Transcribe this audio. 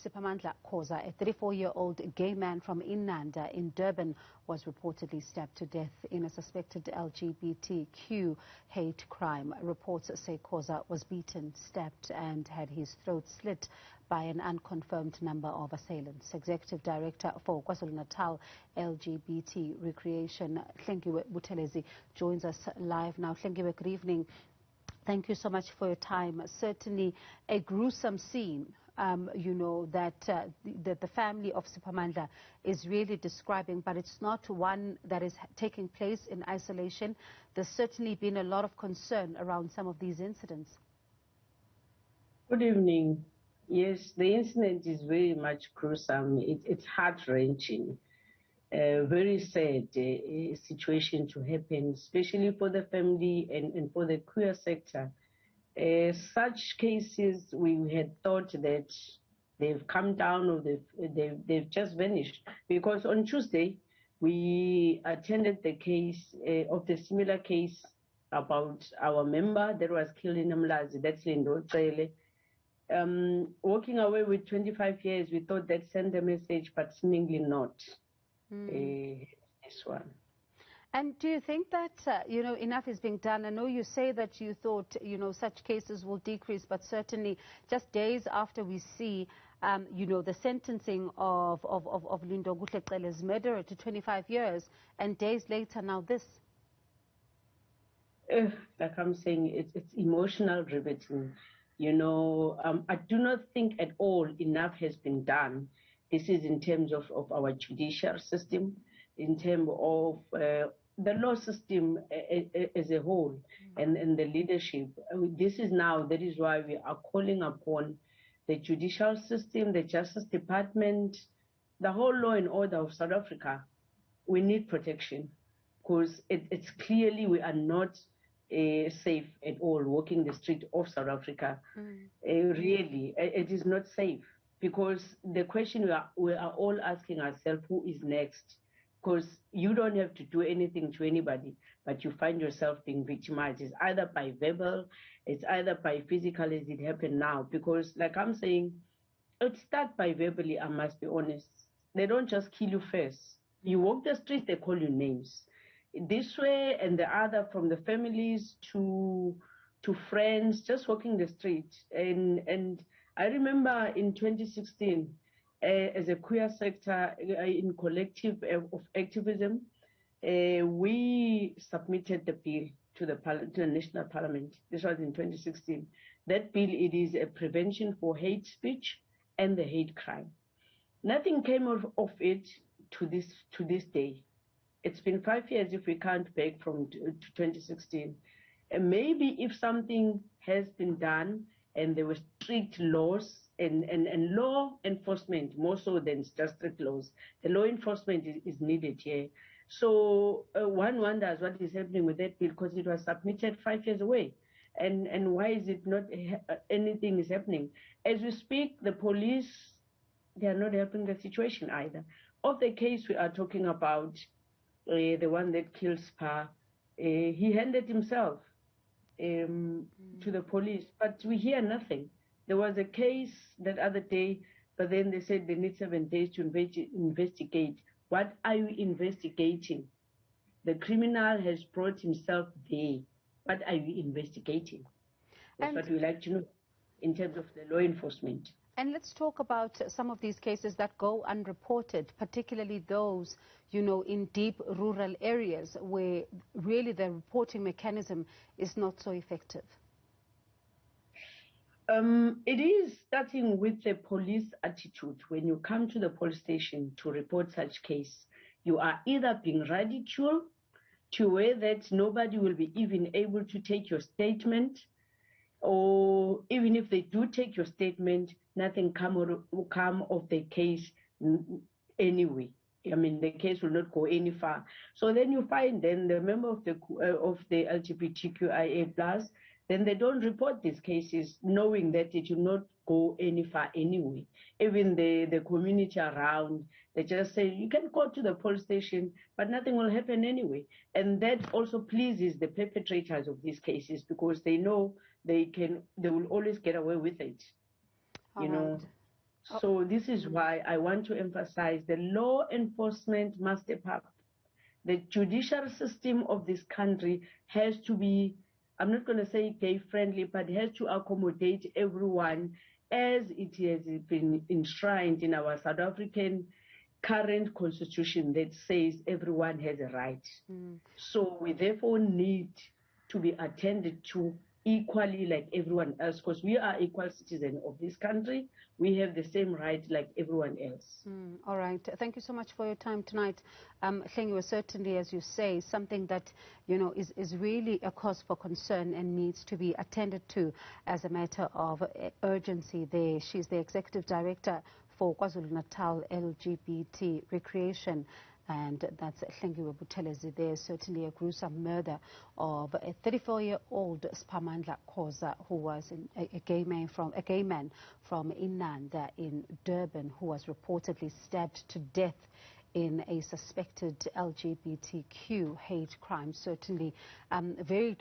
Sphamandla Khoza, a 34-year-old gay man from Inanda in Durban, was reportedly stabbed to death in a suspected LGBTQ hate crime. Reports say Khoza was beaten, stabbed and had his throat slit by an unconfirmed number of assailants. Executive Director for KwaZulu-Natal LGBT Recreation, Hlengiwe Buthelezi, joins us live now. Hlengiwe, good evening. Thank you so much for your time. Certainly a gruesome scene, that the family of Sphamandla is really describing, but it's not one that is taking place in isolation. There's certainly been a lot of concern around some of these incidents. Good evening. Yes, the incident is very much gruesome. It's heart-wrenching. Very sad situation to happen, especially for the family and for the queer sector. Such cases, we had thought that they've come down or they've just vanished. Because on Tuesday, we attended the case of the similar case about our member that was killed in Umlazi, that's Lindo Trele. Walking away with 25 years, we thought that sent a message, but seemingly not. This one. And do you think that, enough is being done? I know you say that you thought, such cases will decrease, but certainly just days after we see, the sentencing of Lindo Gutlekele's murderer to 25 years, and days later now this. Like I'm saying, it's emotional riveting. I do not think at all enough has been done. This is in terms of our judicial system, in terms of the law system as a whole, and the leadership. That is why we are calling upon the judicial system, the Justice Department, the whole law and order of South Africa. We need protection, because it's clearly we are not safe at all walking the street of South Africa. Really, it is not safe. Because the question we are all asking ourselves, who is next? Because you don't have to do anything to anybody, but you find yourself being victimized. It's either by verbal, it's either by physical, as it happened now. Because, like I'm saying, it starts by verbally, I must be honest. They don't just kill you first. You walk the street, they call you names. This way and the other, from the families to friends, just walking the street. And I remember in 2016, as a queer sector in collective of activism, we submitted the bill to the National Parliament. This was in 2016. That bill, it is a prevention for hate speech and the hate crime. Nothing came of it to this day. It's been 5 years if we count back from 2016. And maybe if something has been done, and there were strict laws and law enforcement, more so than just strict laws. The law enforcement is needed here. So one wonders what is happening with that bill, because it was submitted 5 years away. And why is it not anything is happening? As we speak, the police, they are not helping the situation either. Of the case we are talking about, the one that killed Spha, he handed himself to the police, but we hear nothing. There was a case that other day, but then they said they need 7 days to investigate. What are you investigating? The criminal has brought himself there. What are you investigating? That's what we like to know in terms of the law enforcement. And let's talk about some of these cases that go unreported, particularly those, in deep rural areas where really the reporting mechanism is not so effective. It is starting with the police attitude. When you come to the police station to report such case, you are either being ridiculed to where that nobody will be even able to take your statement, or even if they do take your statement, nothing will come of the case anyway. I mean, the case will not go any far. So then you find then the member of the LGBTQIA+, then they don't report these cases, knowing that it will not go any far anyway. Even the community around, they just say, you can go to the police station, but nothing will happen anyway. And that also pleases the perpetrators of these cases, because they know they will always get away with it. All right. So this is why I want to emphasize the law enforcement must step up. The judicial system of this country has to be, I'm not going to say gay-friendly, but it has to accommodate everyone as it has been enshrined in our South African current constitution that says everyone has a right. So we therefore need to be attended to equally like everyone else, because we are equal citizens of this country. We have the same right like everyone else. All right. Thank you so much for your time tonight. Hlengiwe, was certainly, as you say, something that, you know, is really a cause for concern and needs to be attended to as a matter of urgency there. She's the Executive Director for KwaZulu-Natal LGBT Recreation. And that's Hlengiwe Buthelezi. There's certainly a gruesome murder of a 34-year-old Sphamandla Khoza, who was a gay man from Inanda in Durban, who was reportedly stabbed to death in a suspected LGBTQ hate crime. Certainly very